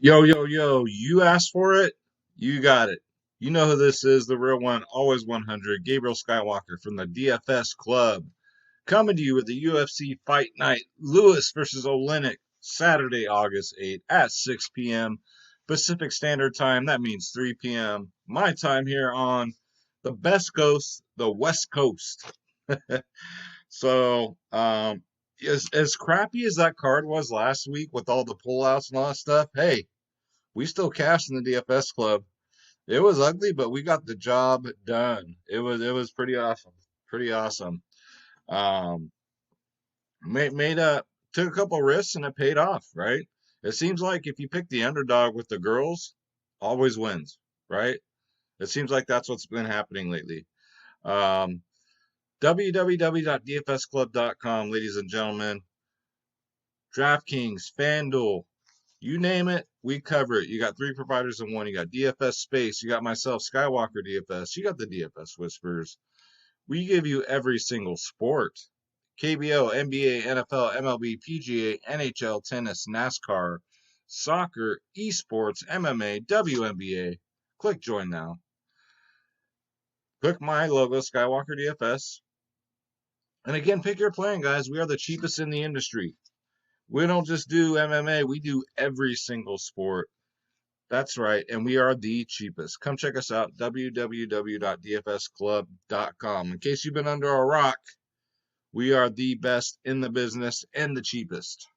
Yo, yo, yo, you asked for it, you got it. You know who this is, the real one, always 100, Gabriel Skywalker from the DFS Club, coming to you with the UFC Fight Night, Lewis versus Oleinik, Saturday, August 8th at 6 p.m. Pacific Standard Time. That means 3 p.m. my time here on the best coast, the West Coast. So, as crappy as that card was last week with all the pullouts and all that stuff, hey, we still cashed in the DFS club. It was ugly, but we got the job done. It was pretty awesome. Pretty awesome. Um, made a took a couple risks and it paid off, right? It seems like if you pick the underdog with the girls, always wins, right? It seems like that's what's been happening lately. Um, www.dfsclub.com, ladies and gentlemen. DraftKings, FanDuel, you name it, we cover it. You got three providers in one. You got DFS Space. You got myself, Skywalker DFS. You got the DFS Whispers. We give you every single sport. KBO, NBA, NFL, MLB, PGA, NHL, tennis, NASCAR, soccer, esports, MMA, WNBA. Click join now. Click my logo, Skywalker DFS. And again, pick your plan, guys. We are the cheapest in the industry. We don't just do MMA, we do every single sport. That's right, and we are the cheapest. Come check us out, www.dfsclub.com. In case you've been under a rock, we are the best in the business and the cheapest.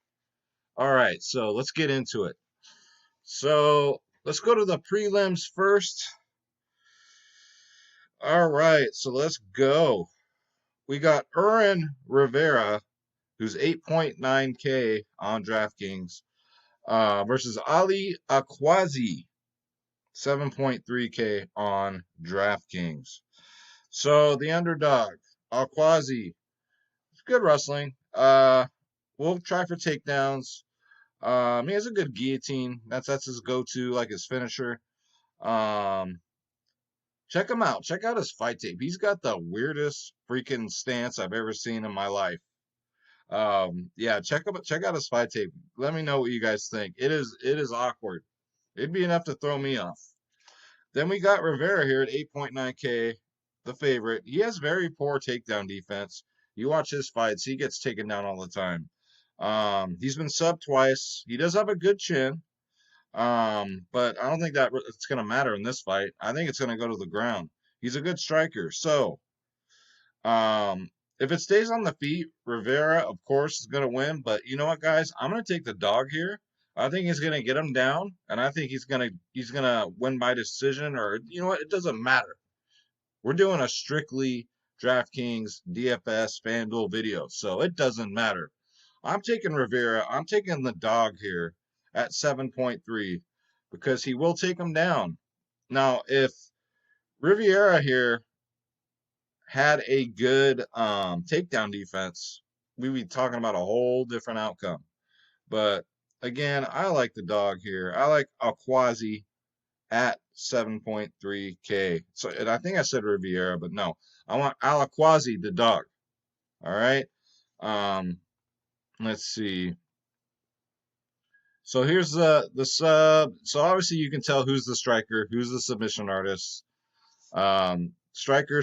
All right, so let's get into it. So let's go to the prelims first. All right, so let's go. We got Rivera, who's 8.9K on DraftKings, versus Ali Akwasi, 7.3K on DraftKings. So the underdog, Akwasi, good wrestling. We'll try for takedowns. He has a good guillotine. That's his go-to, like his finisher. Check him out. Check out his fight tape. He's got the weirdest freaking stance I've ever seen in my life. Yeah, check out his fight tape. Let me know what you guys think. It is awkward. It'd be enough to throw me off. Then we got Rivera here at 8.9K, the favorite. He has very poor takedown defense. You watch his fights, he gets taken down all the time. He's been subbed twice. He does have a good chin. But I don't think that it's going to matter in this fight. I think it's going to go to the ground. He's a good striker. So, if it stays on the feet, Rivera, of course, is going to win. But you know what, guys? I'm going to take the dog here. I think he's going to get him down, and I think he's gonna win by decision, or you know what? It doesn't matter. We're doing a strictly DraftKings, DFS, FanDuel video, so it doesn't matter. I'm taking Rivera. I'm taking the dog here at 7.3 because he will take him down. Now, if Riviera here had a good takedown defense, we'd be talking about a whole different outcome. But again, I like the dog here. I like Akwasi at 7.3K. So, and I think I said Riviera, but no, I want Alaquasi, the dog. All right. Let's see. So here's the sub. So obviously you can tell who's the striker, who's the submission artist. Striker.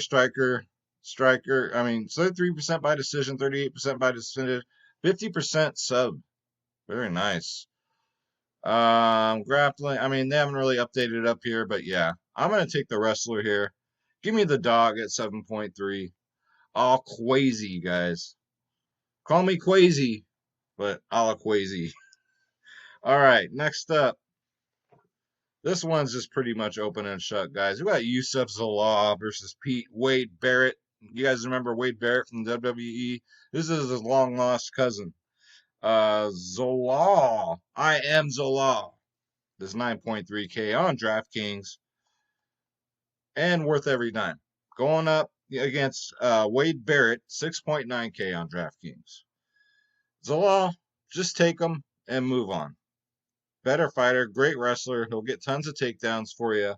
I mean, 33% by decision, 38% by decision, 50% sub. Very nice. Grappling. I mean, they haven't really updated it up here, but yeah, I'm gonna take the wrestler here. Give me the dog at 7.3. All Quasi, guys. Call me Quasi, but a la Quasi. All right, next up. This one's just pretty much open and shut, guys. We got Yusuf Salah versus Wade Barrett. You guys remember Wade Barrett from WWE? This is his long lost cousin. Zola. I am Zola. This 9.3K on DraftKings and worth every dime. Going up against Wade Barrett, 6.9K on DraftKings. Zola, just take him and move on. Better fighter, great wrestler. He'll get tons of takedowns for you.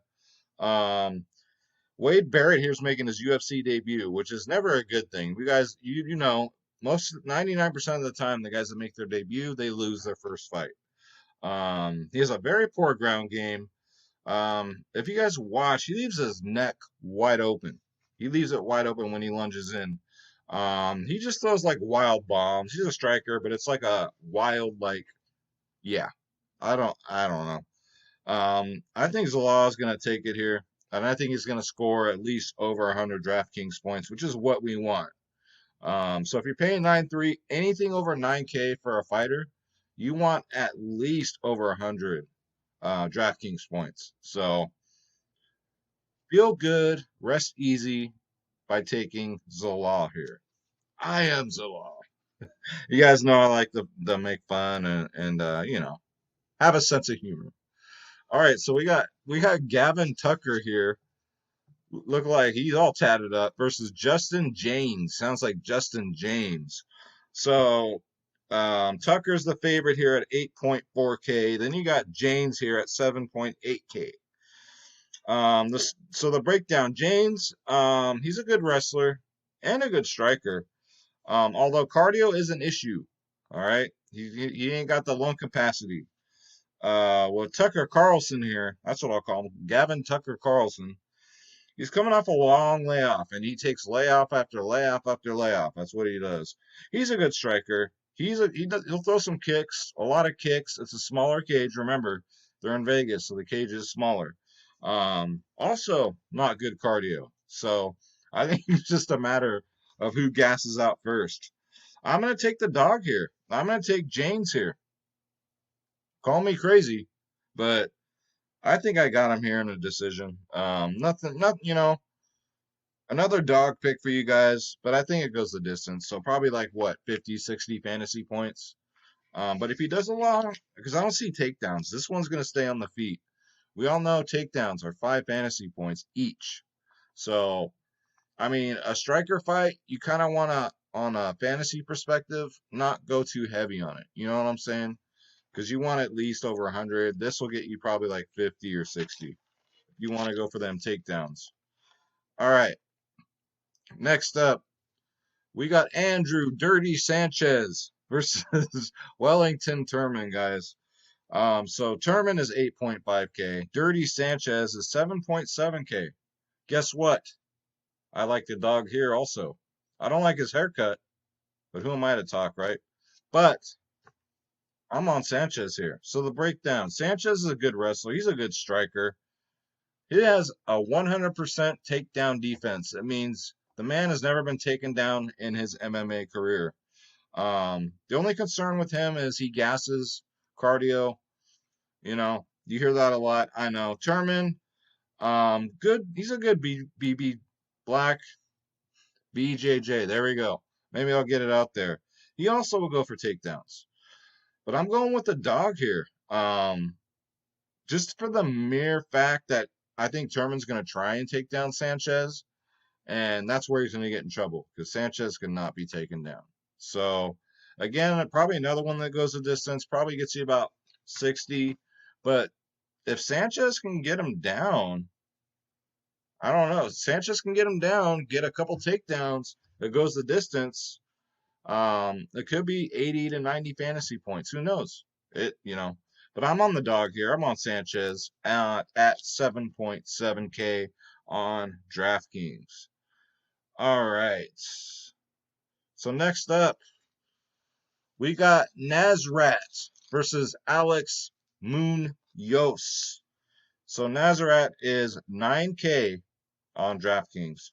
Wade Barrett here's making his UFC debut, which is never a good thing. You guys, you know, 99% of the time, the guys that make their debut, they lose their first fight. He has a very poor ground game. If you guys watch, he leaves his neck wide open. He leaves it wide open when he lunges in. He just throws like wild bombs. He's a striker, but it's like a wild, like, yeah. I don't know. I think Salah is gonna take it here, and I think he's gonna score at least over 100 DraftKings points, which is what we want. So if you're paying 9.3, anything over 9K for a fighter, you want at least over 100 DraftKings points. So feel good, rest easy by taking Salah here. I am Salah. You guys know I like to make fun and you know, have a sense of humor. All right, so we got Gavin Tucker here. Look like he's all tatted up versus Justin James. Sounds like Justin James. So Tucker's the favorite here at 8.4K. Then you got James here at 7.8K. So the breakdown, James, he's a good wrestler and a good striker. Although cardio is an issue. All right, he ain't got the lung capacity. Well, Tucker Carlson here, that's what I'll call him, Gavin Tucker Carlson. He's coming off a long layoff, and he takes layoff after layoff after layoff. That's what he does. He's a good striker. He'll throw some kicks, a lot of kicks. It's a smaller cage. Remember, they're in Vegas, so the cage is smaller. Also, not good cardio. So I think it's just a matter of who gasses out first. I'm gonna take the dog here. I'm gonna take James here. Call me crazy, but I think I got him here in a decision. Another dog pick for you guys, but I think it goes the distance. So probably like what, 50, 60 fantasy points. But if he does a lot, because I don't see takedowns, this one's going to stay on the feet. We all know takedowns are 5 fantasy points each. So, I mean, a striker fight, you kind of want to, on a fantasy perspective, not go too heavy on it. You know what I'm saying? Because you want at least over 100. This will get you probably like 50 or 60. You want to go for them takedowns. All right. Next up, we got Andrew Dirty Sanchez versus Wellington Turman, guys. So Turman is 8.5K. Dirty Sanchez is 7.7K. Guess what? I like the dog here also. I don't like his haircut, but who am I to talk, right? But I'm on Sanchez here. So the breakdown. Sanchez is a good wrestler. He's a good striker. He has a 100% takedown defense. It means the man has never been taken down in his MMA career. The only concern with him is he gasses cardio. You know, you hear that a lot. I know. Turman, good. He's a good BB Black BJJ. There we go. Maybe I'll get it out there. He also will go for takedowns. But I'm going with the dog here. Just for the mere fact that I think Turman's going to try and take down Sanchez, and that's where he's going to get in trouble because Sanchez cannot be taken down. So, again, probably another one that goes the distance, probably gets you about 60. But if Sanchez can get him down, I don't know. Sanchez can get him down, get a couple takedowns that goes the distance. It could be 80 to 90 fantasy points. Who knows? But I'm on the dog here. I'm on Sanchez at 7.7K on DraftKings. All right. So next up, we got Nasrat versus Alex Munhoz. So Nasrat is 9K on DraftKings.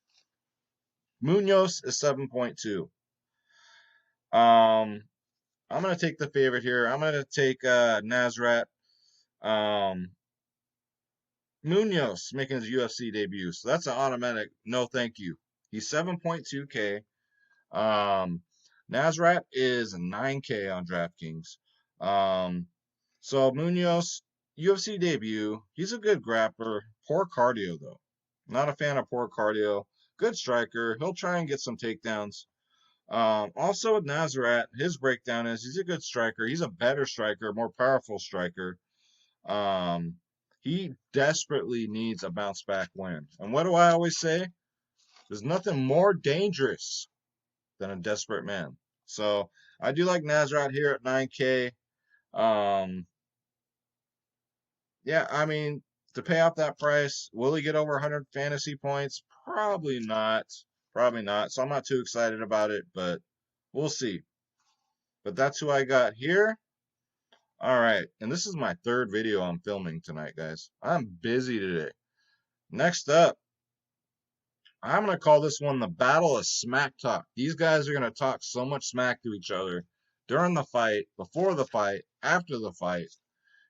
Munhoz is 7.2. I'm going to take the favorite here. I'm going to take Nasrat. Munhoz making his UFC debut. So that's an automatic no thank you. He's 7.2K. Nasrat is 9K on DraftKings. So Munhoz, UFC debut. He's a good grappler. Poor cardio, though. Not a fan of poor cardio. Good striker. He'll try and get some takedowns. Also with Nasrat, his breakdown is he's a good striker. He's a better striker, more powerful striker. He desperately needs a bounce back win. And what do I always say? There's nothing more dangerous than a desperate man. So I do like Nasrat here at 9K. yeah, I mean, to pay off that price, will he get over 100 fantasy points? Probably not. Probably not. So I'm not too excited about it, but we'll see. But that's who I got here. All right. And this is my third video I'm filming tonight, guys. I'm busy today. Next up, I'm going to call this one the Battle of Smack Talk. These guys are going to talk so much smack to each other during the fight, before the fight, after the fight.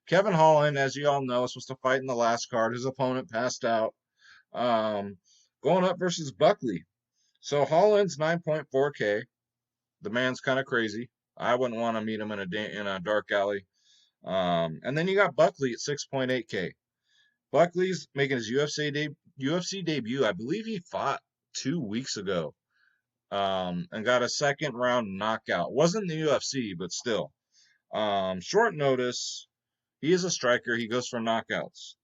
Kevin Holland, as you all know, was supposed to fight in the last card. His opponent passed out. Going up versus Buckley. So Holland's 9.4K. The man's kind of crazy. I wouldn't want to meet him in a dark alley. And then you got Buckley at 6.8K. Buckley's making his UFC debut. I believe he fought 2 weeks ago. And got a second round knockout. Wasn't the UFC, but still. Short notice. He is a striker. He goes for knockouts.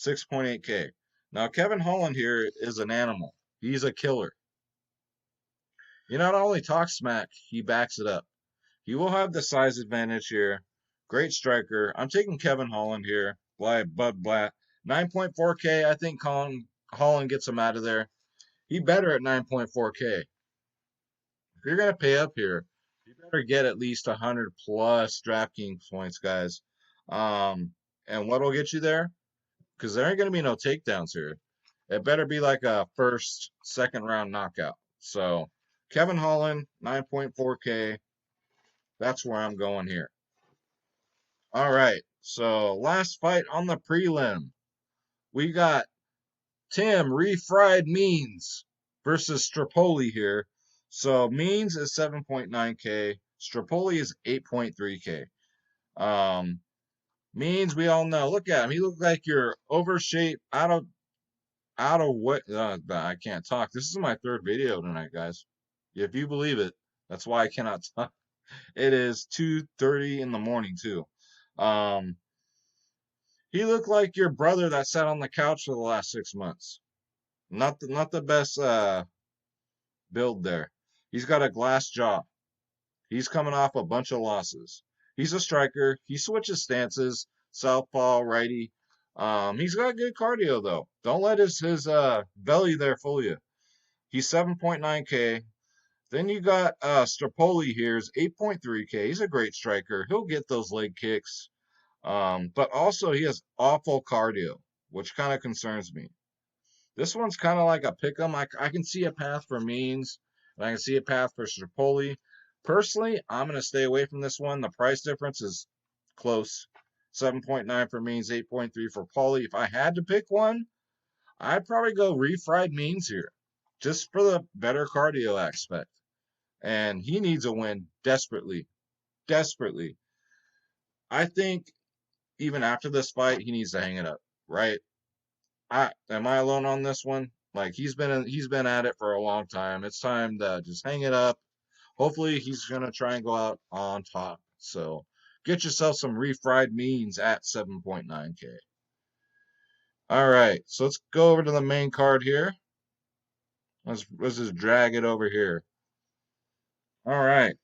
6.8K. Now, Kevin Holland here is an animal. He's a killer. He not only talks smack, he backs it up. He will have the size advantage here. Great striker. I'm taking Kevin Holland here. Bud Blatt. 9.4K. I think Holland gets him out of there. He better at 9.4K. If you're going to pay up here, you better get at least 100 plus DraftKings points, guys. And what'll get you there? Because there ain't going to be no takedowns here. It better be like a first, second round knockout. So, Kevin Holland, 9.4K. That's where I'm going here. All right. So, last fight on the prelim. We got Tim Refried Means versus Strapoli here. So, Means is 7.9K. Strapoli is 8.3K. Means we all know. Look at him. He looks like you're overshaped, out of what? I can't talk. This is my third video tonight, guys. If you believe it, that's why I cannot talk. It is 2:30 in the morning too. He looked like your brother that sat on the couch for the last 6 months. Not the best build there. He's got a glass jaw. He's coming off a bunch of losses. He's a striker. He switches stances, southpaw, righty. He's got good cardio though. Don't let his belly there fool you. He's 7.9K. Then you got Strapoli here is 8.3K. He's a great striker. He'll get those leg kicks. But also he has awful cardio, which kind of concerns me. This one's kind of like a pick'em. I can see a path for Means, and I can see a path for Strapoli. Personally, I'm going to stay away from this one. The price difference is close. 7.9 for Means, 8.3 for Paulie. If I had to pick one, I'd probably go Refried Means here, just for the better cardio aspect. And he needs a win desperately. Desperately. I think even after this fight, he needs to hang it up, right? Am I alone on this one? Like he's been at it for a long time. It's time to just hang it up. Hopefully he's gonna try and go out on top. So get yourself some Refried Means at 7.9K. All right, so let's go over to the main card here. Let's just drag it over here. All right.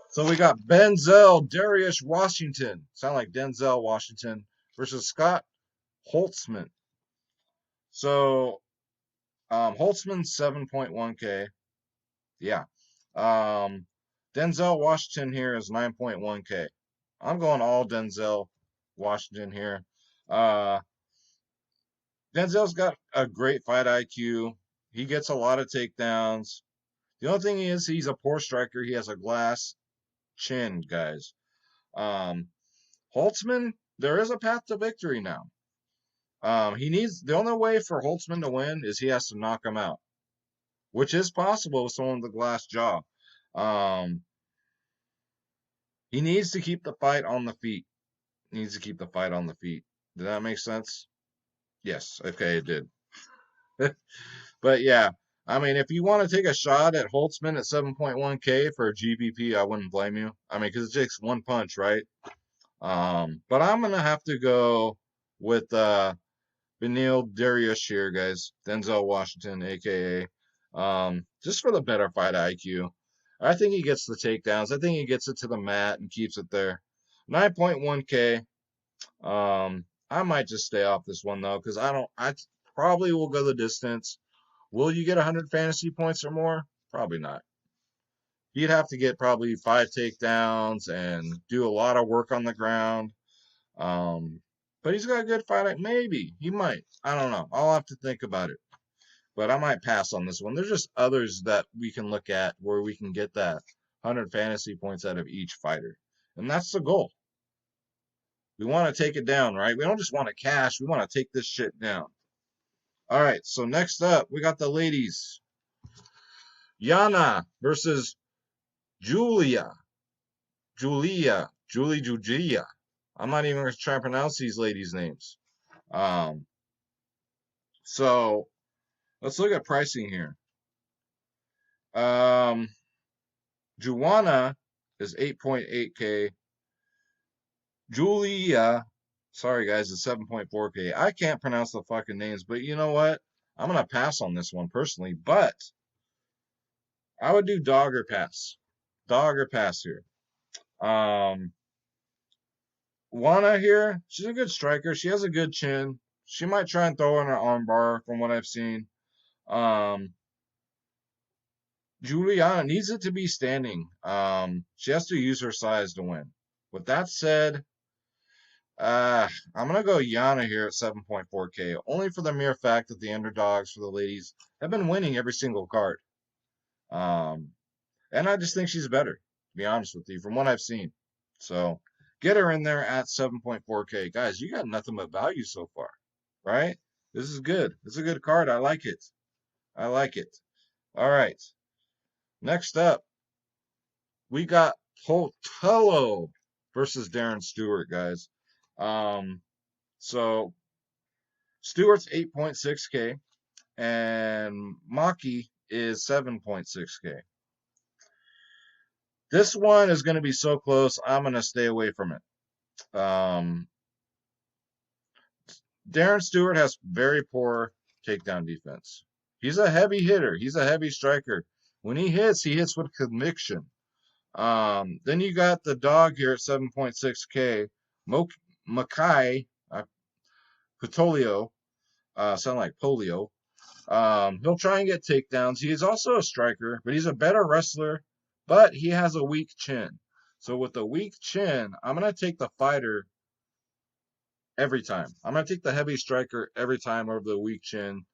So we got Darius Washington. Sound like Denzel Washington versus Scott Holtzman. So Holtzman's 7.1K. Yeah. Denzel Washington here is 9.1K. I'm going all Denzel Washington here. Denzel's got a great fight IQ. He gets a lot of takedowns. The only thing is he's a poor striker. He has a glass chin, guys. Holtzman, there is a path to victory now. The only way for Holtzman to win is he has to knock him out, which is possible with someone with a glass jaw. He needs to keep the fight on the feet. Did that make sense? Yes. Okay, it did. But yeah, I mean, if you want to take a shot at Holtzman at 7.1K for a GPP, I wouldn't blame you. I mean, because it takes one punch, right? But I'm going to have to go with Beneil Dariush here, guys. Denzel Washington, a.k.a. Just for the better fight IQ. I think he gets the takedowns. I think he gets it to the mat and keeps it there. 9.1K. I might just stay off this one though, because I probably will go the distance. Will you get 100 fantasy points or more? Probably not. He'd have to get probably 5 takedowns and do a lot of work on the ground. But he's got a good fight. Maybe he might. I don't know. I'll have to think about it. But I might pass on this one. There's just others that we can look at where we can get that 100 fantasy points out of each fighter. And that's the goal. We want to take it down, right? We don't just want to cash. We want to take this shit down. All right. So next up, we got the ladies. Yana versus Julia. Julia. I'm not even going to try and pronounce these ladies' names. So let's look at pricing here. Juana is 8.8K. Julia, sorry guys, is 7.4K. I can't pronounce the fucking names, but you know what? I'm going to pass on this one personally, but I would do dog or pass. Dog or pass here. Juana here, she's a good striker. She has a good chin. She might try and throw in her armbar from what I've seen. Juliana needs it to be standing. She has to use her size to win. With that said, I'm going to go Yana here at 7.4K, only for the mere fact that the underdogs for the ladies have been winning every single card. And I just think she's better, to be honest with you, from what I've seen. So get her in there at 7.4K. Guys, you got nothing but value so far, right? This is good. This is a good card. I like it. I like it. All right. Next up, we got Potelo versus Darren Stewart, guys. So Stewart's 8.6K and Maki is 7.6K. This one is going to be so close, I'm going to stay away from it. Darren Stewart has very poor takedown defense. He's a heavy hitter. He's a heavy striker. When he hits with conviction. Then you got the dog here at 7.6K. Makai, Potelo, sound like polio. He'll try and get takedowns. He is also a striker, but he's a better wrestler, but he has a weak chin. So with a weak chin, I'm going to take the fighter every time. I'm going to take the heavy striker every time over the weak chin.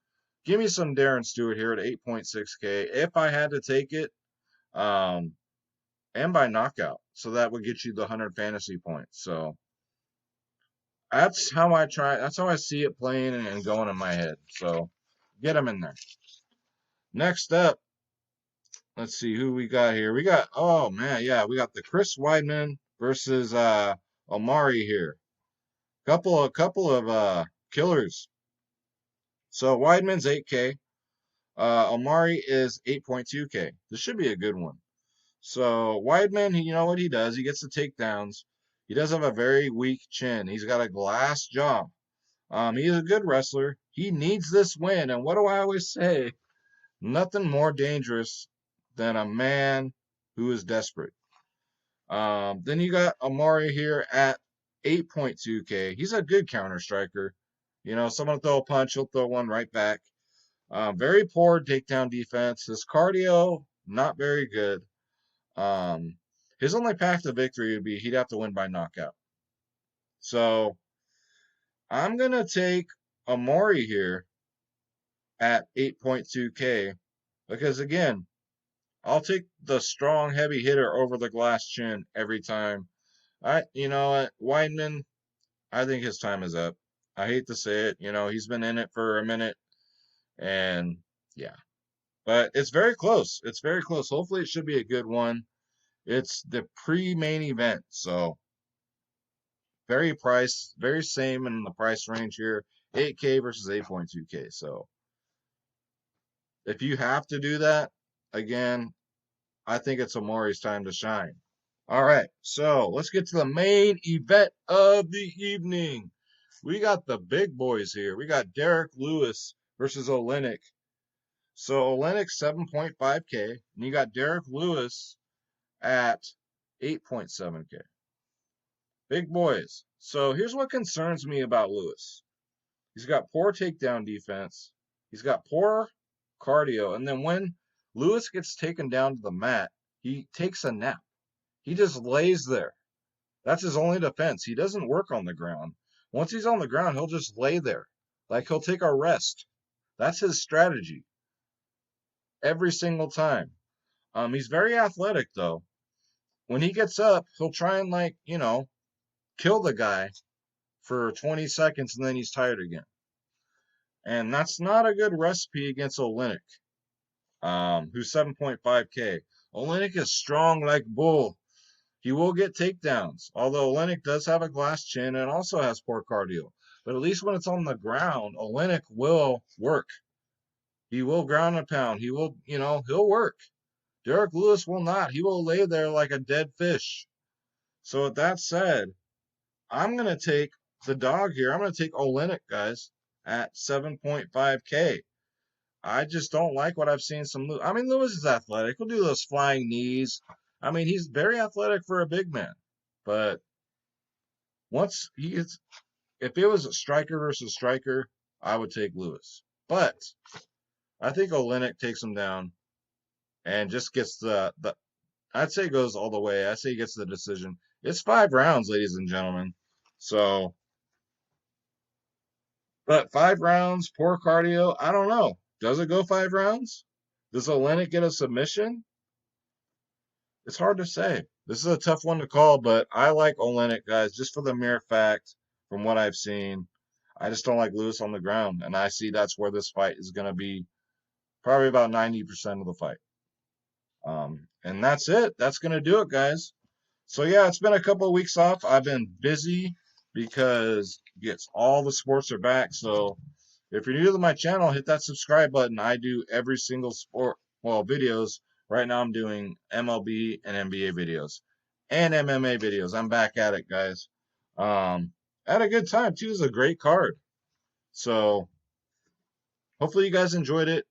Give me some Darren Stewart here at 8.6K. If I had to take it, and by knockout. So that would get you the 100 fantasy points. So that's how I see it playing and going in my head. So get them in there. Next up, let's see who we got here. We got, oh man, yeah, we got the Chris Weidman versus Omari here. Couple of killers. So Weidman's 8K. Omari is 8.2K. This should be a good one. So Weidman, you know what he does? He gets the takedowns. He does have a very weak chin. He's got a glass jaw. He's a good wrestler. He needs this win. And what do I always say? Nothing more dangerous than a man who is desperate. Then you got Omari here at 8.2K. He's a good counter striker. You know, someone will throw a punch, he'll throw one right back. Very poor takedown defense. His cardio, not very good. His only path to victory would be he'd have to win by knockout. So I'm going to take Omari here at 8.2K because, again, I'll take the strong, heavy hitter over the glass chin every time. You know what, Weidman, I think his time is up. I hate to say it. You know, he's been in it for a minute, and yeah. But it's very close. It's very close. Hopefully it should be a good one. It's the pre-main event, so very same in the price range here. 8K versus 8.2K. So if you have to do that, again, I think it's Omari's time to shine. All right, so let's get to the main event of the evening. We got the big boys here. We got Derek Lewis versus Oleinik. So Oleinik 7.5K, and you got Derek Lewis at 8.7K. Big boys. So here's what concerns me about Lewis. He's got poor takedown defense. He's got poor cardio. And then when Lewis gets taken down to the mat, he takes a nap. He just lays there. That's his only defense. He doesn't work on the ground. Once he's on the ground, he'll just lay there. Like he'll take a rest. That's his strategy every single time. He's very athletic though. When he gets up, he'll try and kill the guy for 20 seconds and then he's tired again. And that's not a good recipe against Oleinik, who's 7.5K. Oleinik is strong like bull. He will get takedowns, although Oleinik does have a glass chin and also has poor cardio. But at least when it's on the ground, Oleinik will work. He will ground and pound. He will, he'll work. Derek Lewis will not. He will lay there like a dead fish. So with that said, I'm going to take the dog here. I'm going to take Oleinik, guys, at 7.5K. I just don't like what I've seen some. I mean, Lewis is athletic. He'll do those flying knees. I mean, he's very athletic for a big man. But if it was a striker versus striker, I would take Lewis. But I think Oleinik takes him down and just gets the I'd say goes all the way. I say he gets the decision. It's 5 rounds, ladies and gentlemen. So, but 5 rounds, poor cardio. I don't know. Does it go 5 rounds? Does Oleinik get a submission? It's hard to say. This is a tough one to call, but I like Oleinik, guys, just for the mere fact from what I've seen. I just don't like Lewis on the ground, and I see that's where this fight is going to be probably about 90% of the fight. And that's it. That's going to do it, guys. So, yeah, it's been a couple of weeks off. I've been busy because all the sports are back. So if you're new to my channel, hit that subscribe button. I do every single sport, videos. Right now I'm doing MLB and NBA videos and MMA videos. I'm back at it, guys. Had a good time, too. It was a great card. So hopefully you guys enjoyed it.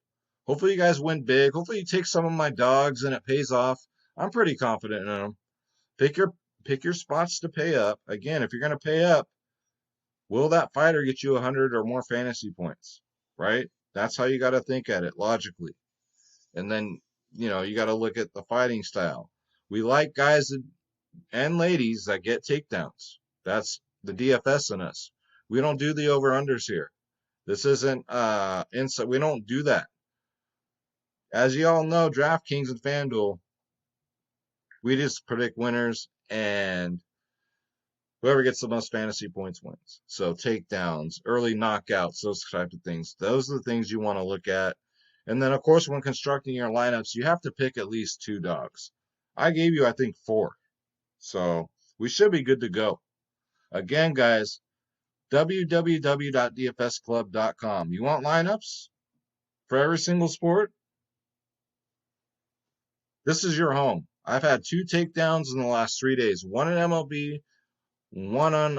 Hopefully you guys win big. Hopefully you take some of my dogs and it pays off. I'm pretty confident in them. Pick your spots to pay up. Again, if you're going to pay up, will that fighter get you 100 or more fantasy points? Right? That's how you got to think at it logically. And then, you got to look at the fighting style. We like guys and ladies that get takedowns. That's the DFS in us. We don't do the over-unders here. This isn't inside. We don't do that. As you all know, DraftKings and FanDuel, we just predict winners, and whoever gets the most fantasy points wins. So takedowns, early knockouts, those type of things. Those are the things you want to look at. And then, of course, when constructing your lineups, you have to pick at least 2 dogs. I gave you, I think, 4. So we should be good to go. Again, guys, www.dfsclub.com. You want lineups for every single sport? This is your home. I've had 2 takedowns in the last 3 days. One in MLB, one on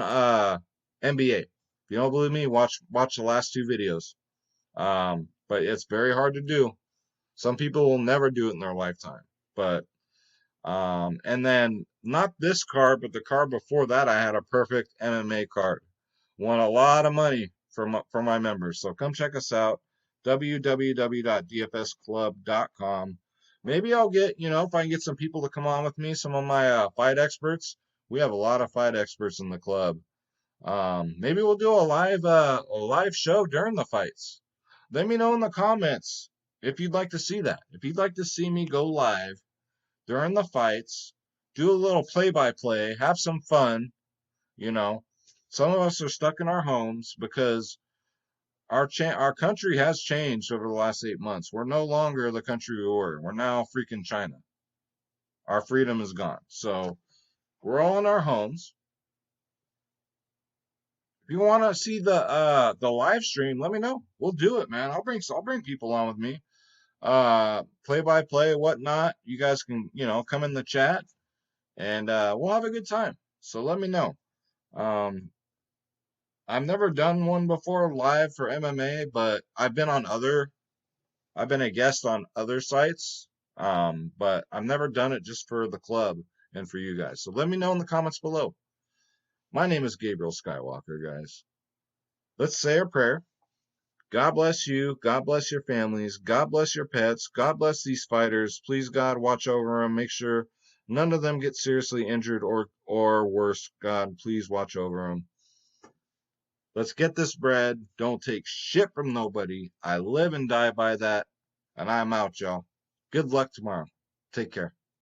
NBA. If you don't believe me, watch the last 2 videos. But it's very hard to do. Some people will never do it in their lifetime. But and then not this card, but the card before that, I had a perfect MMA card. Won a lot of money from my members. So come check us out. www.dfsclub.com. Maybe I'll get, if I can get some people to come on with me, some of my fight experts. We have a lot of fight experts in the club. Maybe we'll do a live show during the fights. Let me know in the comments if you'd like to see that. If you'd like to see me go live during the fights, do a little play-by-play, have some fun, Some of us are stuck in our homes because our country has changed over the last 8 months. We're no longer the country we were. We're now freaking China. Our freedom is gone. So we're all in our homes. If you want to see the live stream, let me know. We'll do it, man. I'll bring people on with me. Play by play, whatnot. You guys can, come in the chat and we'll have a good time. So let me know. I've never done one before live for MMA, but I've been a guest on other sites. But I've never done it just for the club and for you guys. So let me know in the comments below. My name is Gabriel Skywalker, guys. Let's say our prayer. God bless you. God bless your families. God bless your pets. God bless these fighters. Please, God, watch over them. Make sure none of them get seriously injured or worse. God, please watch over them. Let's get this bread. Don't take shit from nobody. I live and die by that. And I'm out, y'all. Good luck tomorrow. Take care.